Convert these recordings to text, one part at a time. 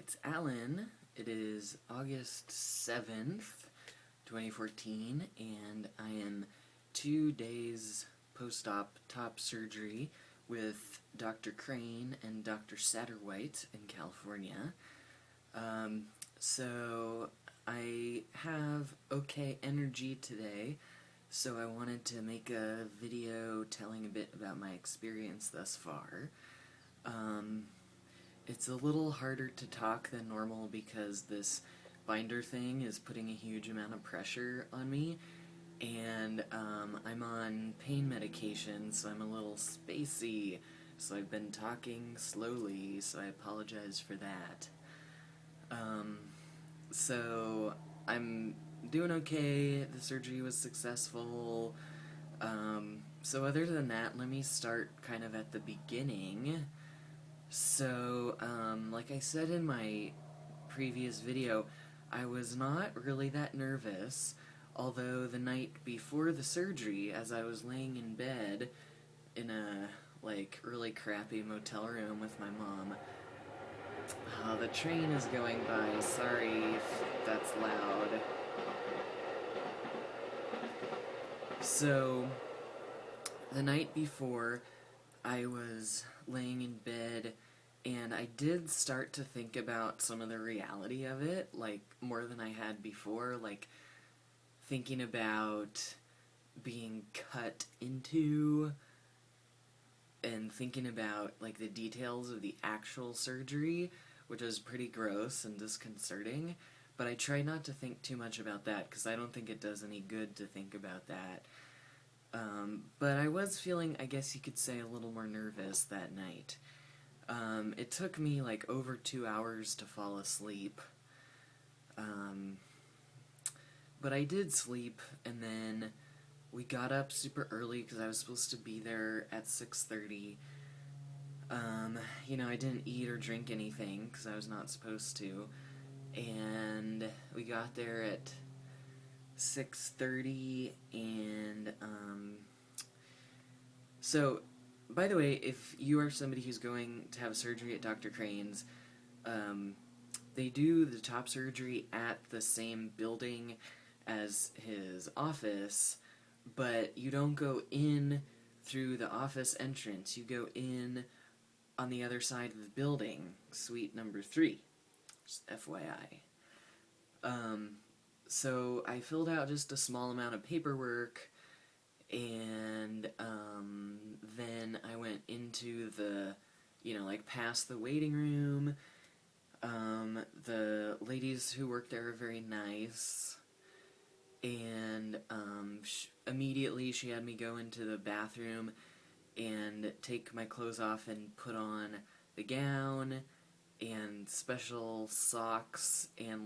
It's Alan. It is August 7th, 2014, and I am 2 days post-op top surgery with Dr. Crane and Dr. Satterwhite in California. So I have okay energy today, so I wanted to make a video telling a bit about my experience thus far. It's a little harder to talk than normal because this binder thing is putting a huge amount of pressure on me, and I'm on pain medication, so I'm a little spacey, so I've been talking slowly, so I apologize for that. So I'm doing okay, the surgery was successful. So other than that, let me start kind of at the beginning. So, like I said in my previous video, I was not really that nervous, although the night before the surgery, as I was laying in bed in a, really crappy motel room with my mom. Oh, the train is going by, sorry if that's loud. So, the night before, I was laying in bed, and I did start to think about some of the reality of it, more than I had before, thinking about being cut into, and thinking about, the details of the actual surgery, which was pretty gross and disconcerting, but I try not to think too much about that, because I don't think it does any good to think about that. But I was feeling, I guess you could say, a little more nervous that night. It took me over 2 hours to fall asleep. But I did sleep, and then we got up super early because I was supposed to be there at 6:30. I didn't eat or drink anything because I was not supposed to. And we got there at 6:30, and so, by the way, if you are somebody who's going to have surgery at Dr. Crane's, they do the top surgery at the same building as his office, but you don't go in through the office entrance. You go in on the other side of the building, suite number 3, just FYI. So I filled out just a small amount of paperwork, and then I went into the, past the waiting room. The ladies who worked there are very nice, and immediately she had me go into the bathroom and take my clothes off and put on the gown and special socks and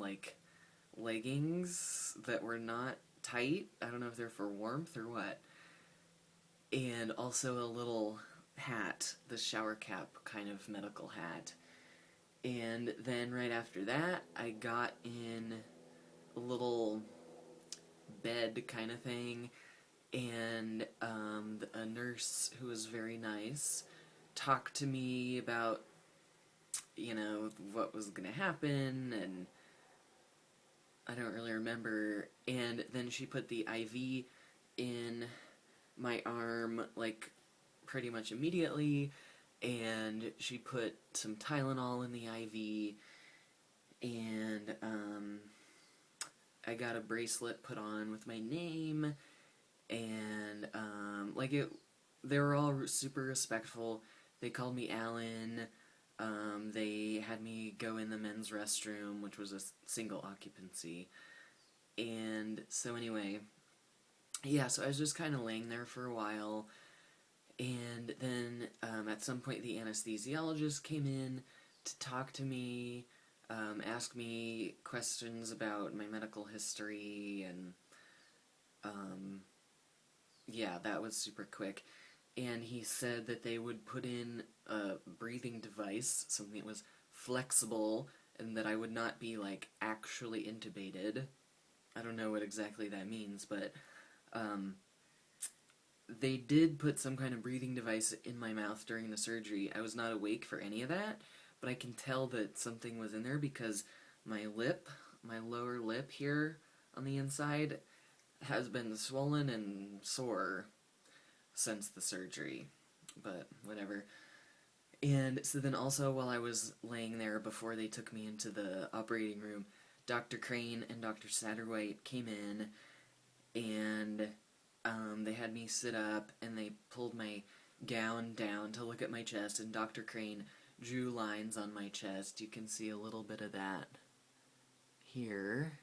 leggings that were not tight. I don't know if they're for warmth or what. And also a little hat, the shower cap kind of medical hat. And then right after that, I got in a little bed kind of thing, and a nurse who was very nice talked to me about, what was going to happen, and I don't really remember. And then she put the IV in my arm, pretty much immediately, and she put some Tylenol in the IV, and I got a bracelet put on with my name, and they were all super respectful. They called me Alan. They had me go in the men's restroom, which was a single occupancy. And so anyway, yeah, so I was just kind of laying there for a while, and then at some point the anesthesiologist came in to talk to me, ask me questions about my medical history, and yeah, that was super quick. And he said that they would put in a breathing device, something that was flexible, and that I would not be, actually intubated. I don't know what exactly that means, but they did put some kind of breathing device in my mouth during the surgery. I was not awake for any of that, but I can tell that something was in there because my lower lip here on the inside, has been swollen and sore since the surgery, but whatever. And so then also while I was laying there before they took me into the operating room, Dr. Crane and Dr. Satterwhite came in, and they had me sit up, and they pulled my gown down to look at my chest, and Dr. Crane drew lines on my chest. You can see a little bit of that here.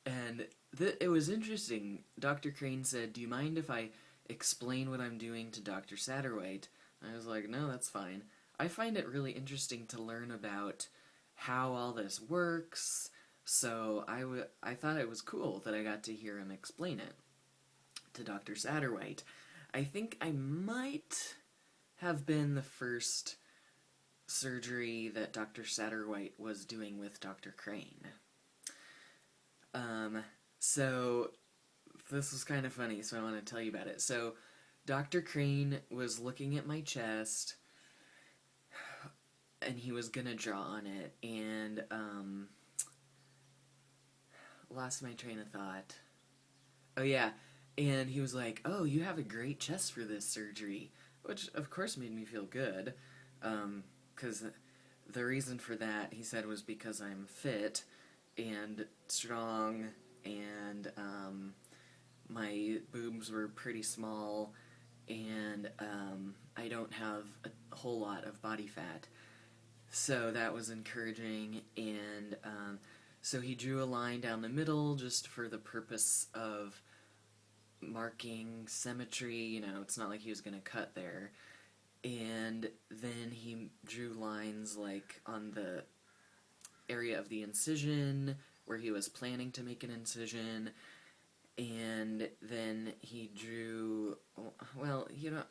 And it was interesting. Dr. Crane said, "Do you mind if I explain what I'm doing to Dr. Satterwhite?" I was like, "No, that's fine." I find it really interesting to learn about how all this works, so I thought it was cool that I got to hear him explain it to Dr. Satterwhite. I think I might have been the first surgery that Dr. Satterwhite was doing with Dr. Crane. So this was kind of funny, so I want to tell you about it. So Dr. Crane was looking at my chest, and he was gonna draw on it, and lost my train of thought. Oh yeah, and he was like, "Oh, you have a great chest for this surgery," which of course made me feel good, because the reason for that, he said, was because I'm fit and strong, and my boobs were pretty small, and I don't have a whole lot of body fat. So that was encouraging, and so he drew a line down the middle just for the purpose of marking symmetry. You know, it's not like he was going to cut there. And then he drew lines like on the area of the incision where he was planning to make an incision, and then he drew, well, you know,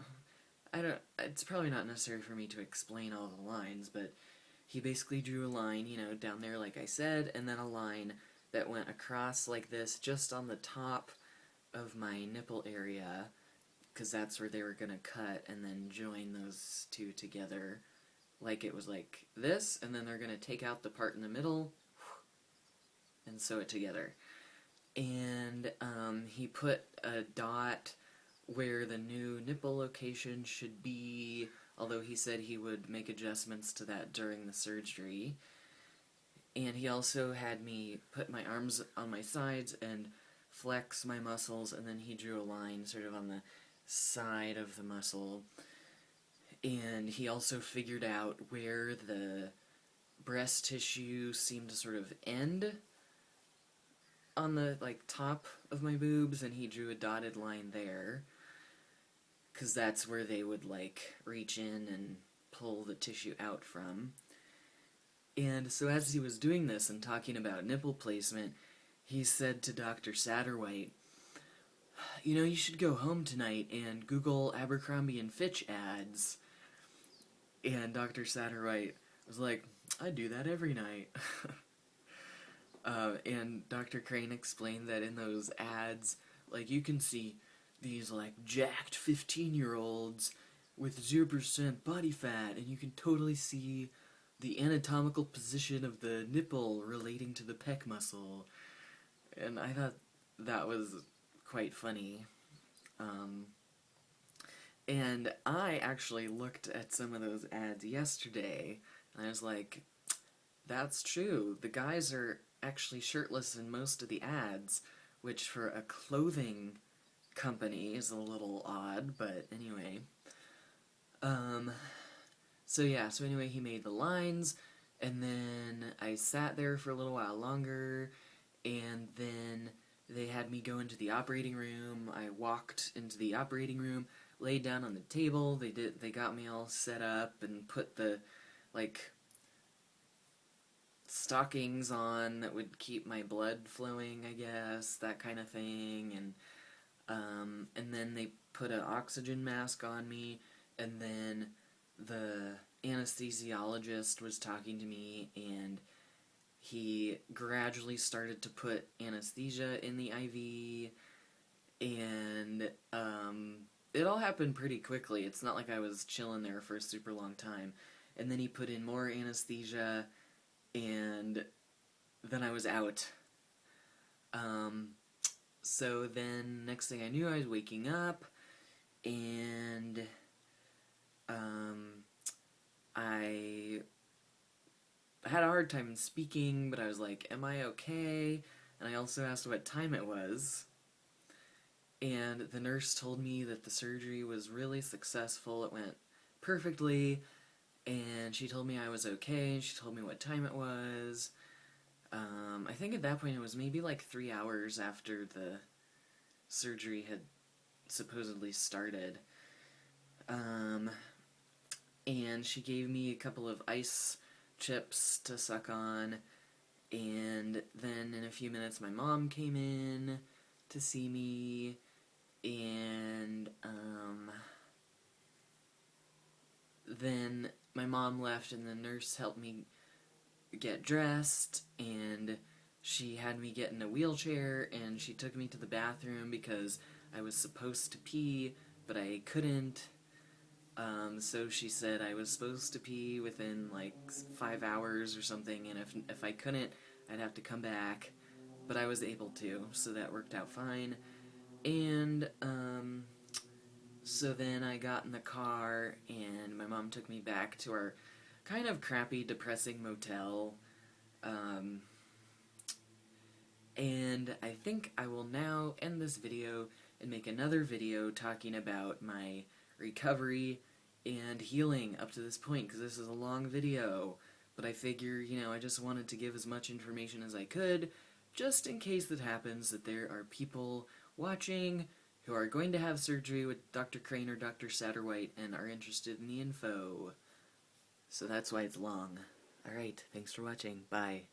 it's probably not necessary for me to explain all the lines, but he basically drew a line, you know, down there like I said, and then a line that went across like this just on the top of my nipple area, because that's where they were going to cut, and then join those two together. Like it was like this, and then they're going to take out the part in the middle and sew it together. And he put a dot where the new nipple location should be, although he said he would make adjustments to that during the surgery. And he also had me put my arms on my sides and flex my muscles, and then he drew a line sort of on the side of the muscle. And he also figured out where the breast tissue seemed to sort of end on the top of my boobs, and he drew a dotted line there, because that's where they would reach in and pull the tissue out from. And so as he was doing this and talking about nipple placement, he said to Dr. Satterwhite, "You know, you should go home tonight and Google Abercrombie and Fitch ads." And Dr. Satterwhite was like, "I do that every night." And Dr. Crane explained that in those ads, you can see these, jacked 15-year-olds with 0% body fat, and you can totally see the anatomical position of the nipple relating to the pec muscle. And I thought that was quite funny. And I actually looked at some of those ads yesterday, and I was like, that's true. The guys are actually shirtless in most of the ads, which for a clothing company is a little odd, but anyway. So anyway, he made the lines, and then I sat there for a little while longer, and then they had me go into the operating room. I walked into the operating room, laid down on the table. They got me all set up and put the stockings on that would keep my blood flowing, I guess, that kind of thing, and then they put an oxygen mask on me, and then the anesthesiologist was talking to me, and he gradually started to put anesthesia in the IV, and it all happened pretty quickly. It's not like I was chilling there for a super long time. And then he put in more anesthesia, and then I was out. So then, next thing I knew, I was waking up, and I had a hard time speaking, but I was like, am I okay? And I also asked what time it was. And the nurse told me that the surgery was really successful. It went perfectly. And she told me I was okay. She told me what time it was. I think at that point it was maybe like 3 hours after the surgery had supposedly started. And she gave me a couple of ice chips to suck on. And then in a few minutes my mom came in to see me. And then my mom left and the nurse helped me get dressed, and she had me get in a wheelchair, and she took me to the bathroom because I was supposed to pee, but I couldn't. So she said I was supposed to pee within like 5 hours or something, and if I couldn't, I'd have to come back. But I was able to, so that worked out fine. And so then I got in the car, and my mom took me back to our kind of crappy, depressing motel. And I think I will now end this video and make another video talking about my recovery and healing up to this point, because this is a long video. But I figure, I just wanted to give as much information as I could, just in case that happens, that there are people watching who are going to have surgery with Dr. Crane or Dr. Satterwhite and are interested in the info. So that's why it's long. Alright, thanks for watching. Bye.